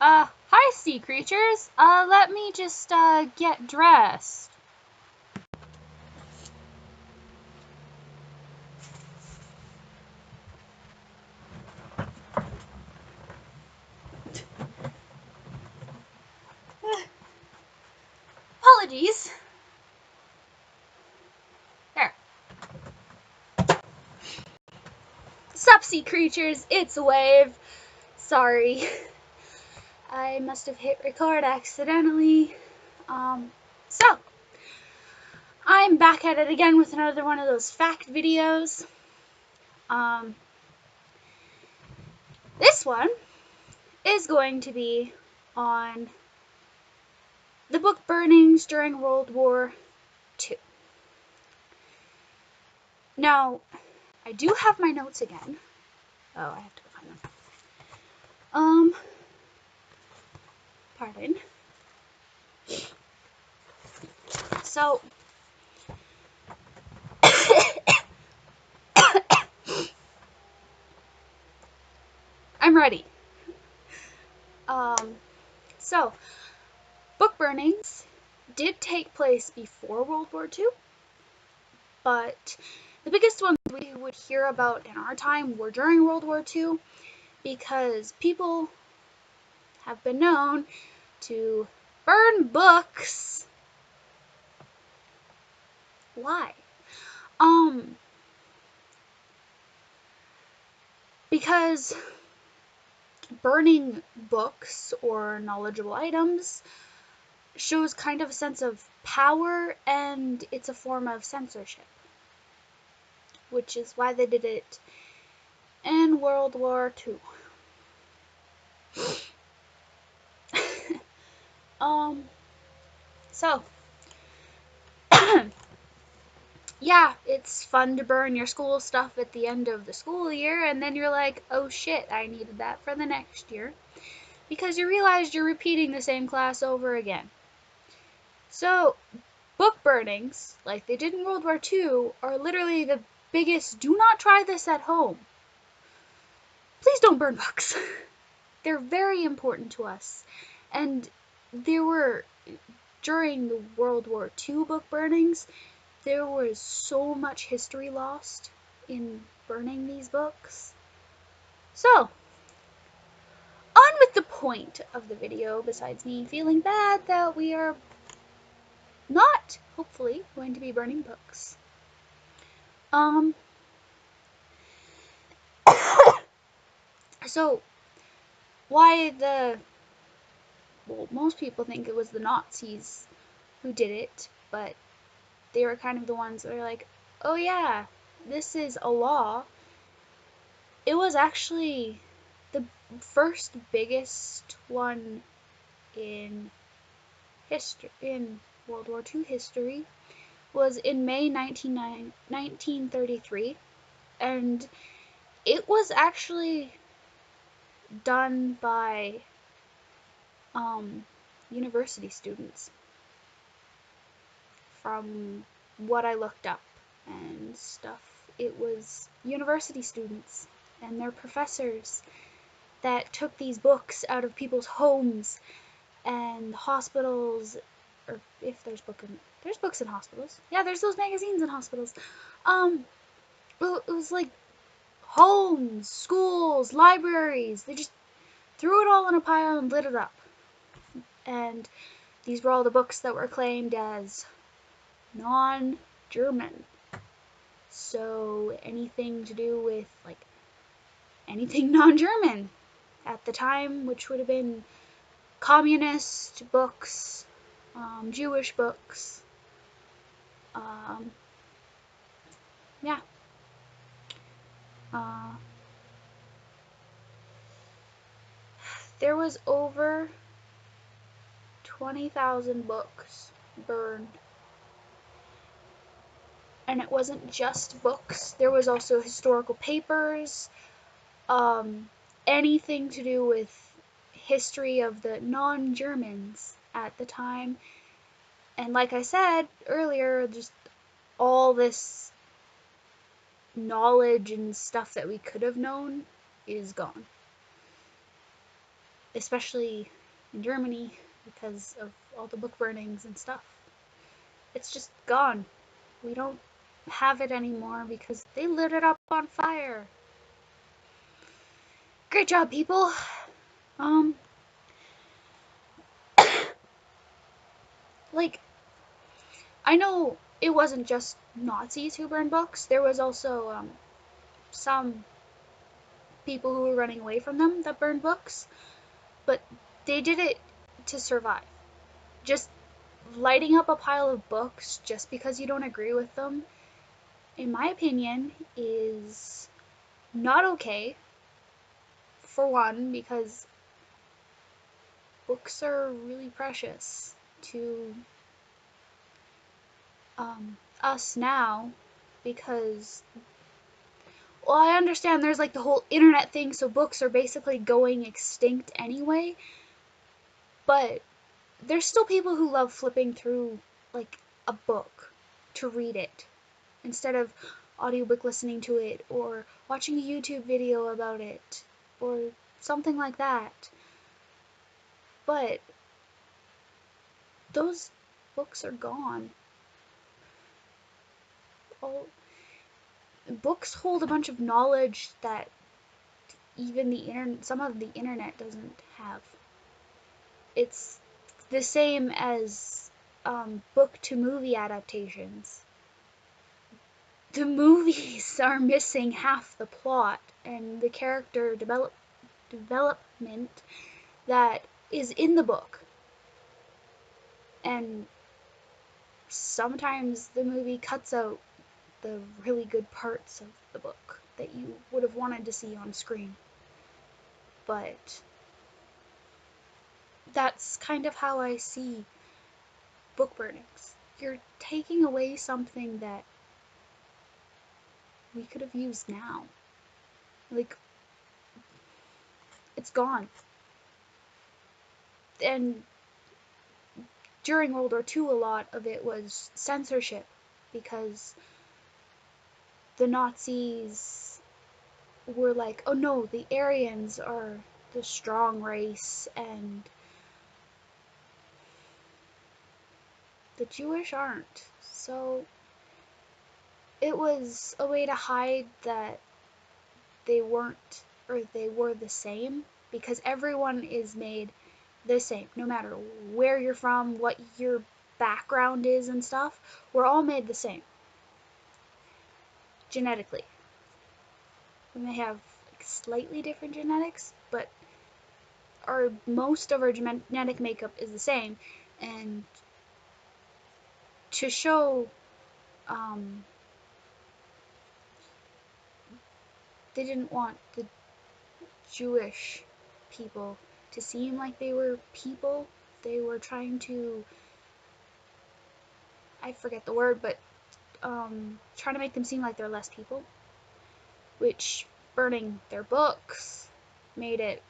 Hi, sea creatures. Let me just, get dressed. Apologies. There. Sup, sea creatures? It's Wave. Sorry. I must have hit record accidentally. So, I'm back at it again with another one of those fact videos. This one is going to be on the book burnings during World War II. Now, I do have my notes again. Oh, I have to go find them. Pardon. So, I'm ready. So, book burnings did take place before World War II, but the biggest ones we would hear about in our time were during World War II, because people have been known to burn books. Why? Because burning books or knowledgeable items shows kind of a sense of power, and it's a form of censorship, which is why they did it in World War II. So, yeah, it's fun to burn your school stuff at the end of the school year, and then you're like, oh shit, I needed that for the next year, because you realize you're repeating the same class over again. So, book burnings, like they did in World War II, are literally the biggest do not try this at home. Please don't burn books. They're very important to us. And there were, during the World War II book burnings, there was so much history lost in burning these books. So, on with the point of the video, besides me feeling bad that we are not, hopefully, going to be burning books. So, why well, most people think it was the Nazis who did it, but they were kind of the ones that were like, oh yeah, this is a law. It was actually the first biggest one in history, in World War II history, was in May 1933, and it was actually done by university students, from what I looked up and stuff. It was university students and their professors that took these books out of people's homes and hospitals, or if there's books in hospitals. Yeah, there's those magazines in hospitals. It was like homes, schools, libraries. They just threw it all in a pile and lit it up. And these were all the books that were claimed as non-German. So anything to do with, like, anything non-German at the time, which would have been communist books, Jewish books, yeah. There was over 20,000 books burned. And it wasn't just books. There was also historical papers, anything to do with history of the non-Germans at the time. And like I said earlier, just all this knowledge and stuff that we could have known is gone. especially in Germany because of all the book burnings and stuff. It's just gone. We don't have it anymore because they lit it up on fire. Great job, people. Um, like, I know it wasn't just Nazis who burned books. There was also some people who were running away from them that burned books, but they did it to survive. Just lighting up a pile of books just because you don't agree with them, in my opinion, is not okay. For one, because books are really precious to us now, because, well, I understand there's like the whole internet thing, so books are basically going extinct anyway, but there's still people who love flipping through like a book to read it instead of audiobook listening to it or watching a YouTube video about it or something like that. But those books are gone. All books hold a bunch of knowledge that even some of the internet doesn't have. It's the same as book to movie adaptations. The movies are missing half the plot and the character development that is in the book. And sometimes the movie cuts out the really good parts of the book that you would have wanted to see on screen. But that's kind of how I see book burnings. You're taking away something that we could have used now. Like, it's gone. And during World War II, a lot of it was censorship because the Nazis were like, oh no, the Aryans are the strong race and the Jewish aren't. So it was a way to hide that they weren't, or they were the same, because everyone is made the same, no matter where you're from, what your background is and stuff. We're all made the same genetically. We may have like slightly different genetics, but most of our genetic makeup is the same. And to show they didn't want the Jewish people to seem like they were people. They were trying to, I forget the word, but trying to make them seem like they're less people, which burning their books made it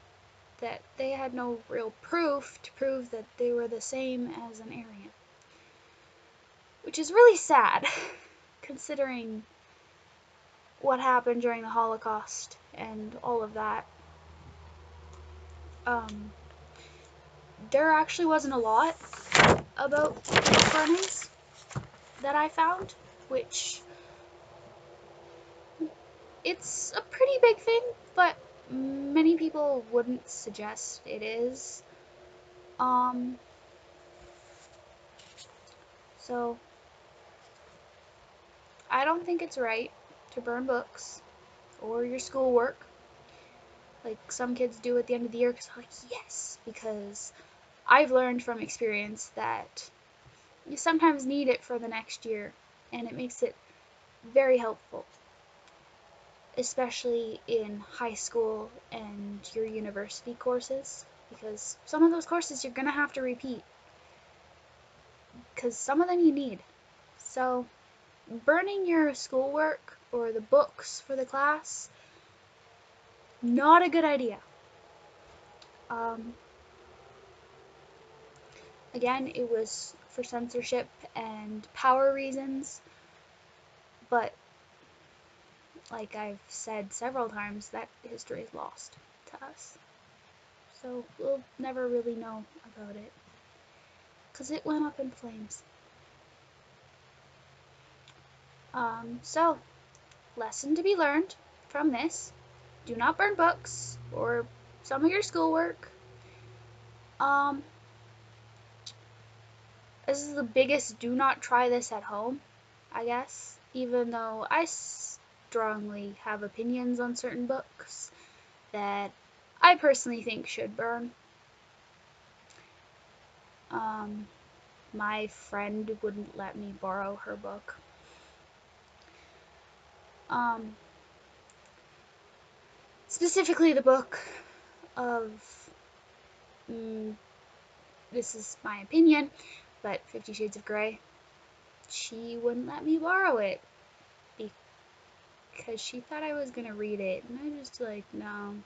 that they had no real proof to prove that they were the same as an Aryan, which is really sad considering what happened during the Holocaust and all of that. There actually wasn't a lot about book burnings that I found, which it's a pretty big thing, but many people wouldn't suggest it is. So I don't think it's right to burn books or your schoolwork like some kids do at the end of the year because like, yes, because I've learned from experience that you sometimes need it for the next year, and it makes it very helpful, especially in high school and your university courses, because some of those courses you're gonna have to repeat, because some of them you need. So burning your schoolwork or the books for the class, not a good idea. Um, Again, it was for censorship and power reasons, but like I've said several times, that history is lost to us. so we'll never really know about it, because it went up in flames. So, lesson to be learned from this: do not burn books or some of your schoolwork. Um, this is the biggest do not try this at home, I guess, even though I strongly have opinions on certain books that I personally think should burn. My friend wouldn't let me borrow her book. Specifically the book of, this is my opinion, but 50 Shades of Grey. She wouldn't let me borrow it because she thought I was gonna read it, and I just like, no.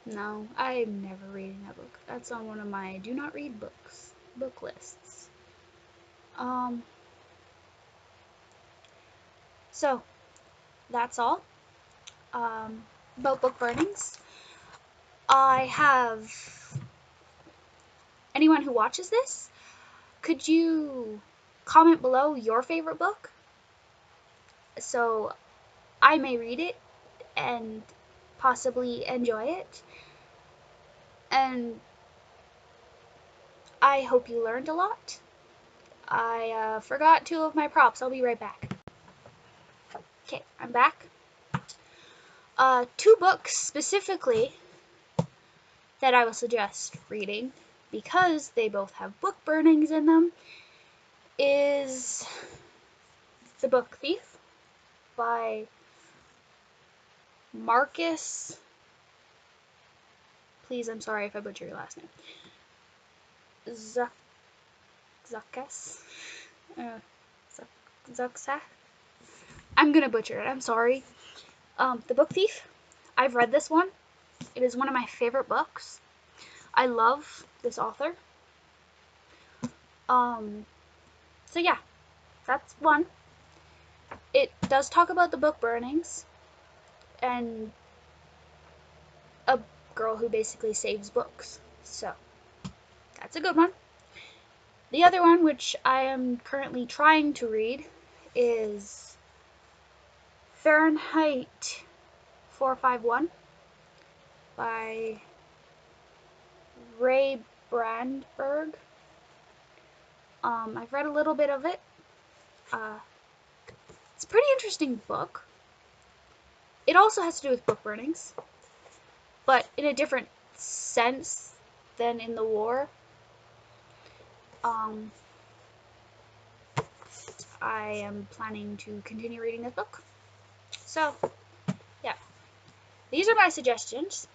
No, I'm never reading that book. That's on one of my do not read book lists. So that's all about book burnings. I have anyone who watches this, could you comment below your favorite book so I may read it and possibly enjoy it? And I hope you learned a lot. I forgot 2 of my props. I'll be right back. Okay, I'm back. 2 books specifically that I will suggest reading, because they both have book burnings in them, is The Book Thief by Marcus. Please, I'm sorry if I butcher your last name. Zuckus? Zucksack? I'm gonna butcher it, I'm sorry. The Book Thief. I've read this one. It is one of my favorite books. I love this author. So yeah, that's one. It does talk about the book burnings and a girl who basically saves books. So that's a good one. The other one, which I am currently trying to read, is Fahrenheit 451 by Ray Brandberg. I've read a little bit of it. It's a pretty interesting book. It also has to do with book burnings, but in a different sense than in the war. I am planning to continue reading this book. So, yeah. These are my suggestions.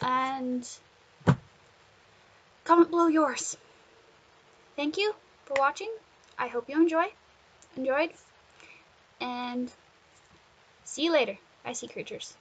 And comment below yours. Thank you for watching. I hope you enjoyed. And see you later. Bye, sea creatures.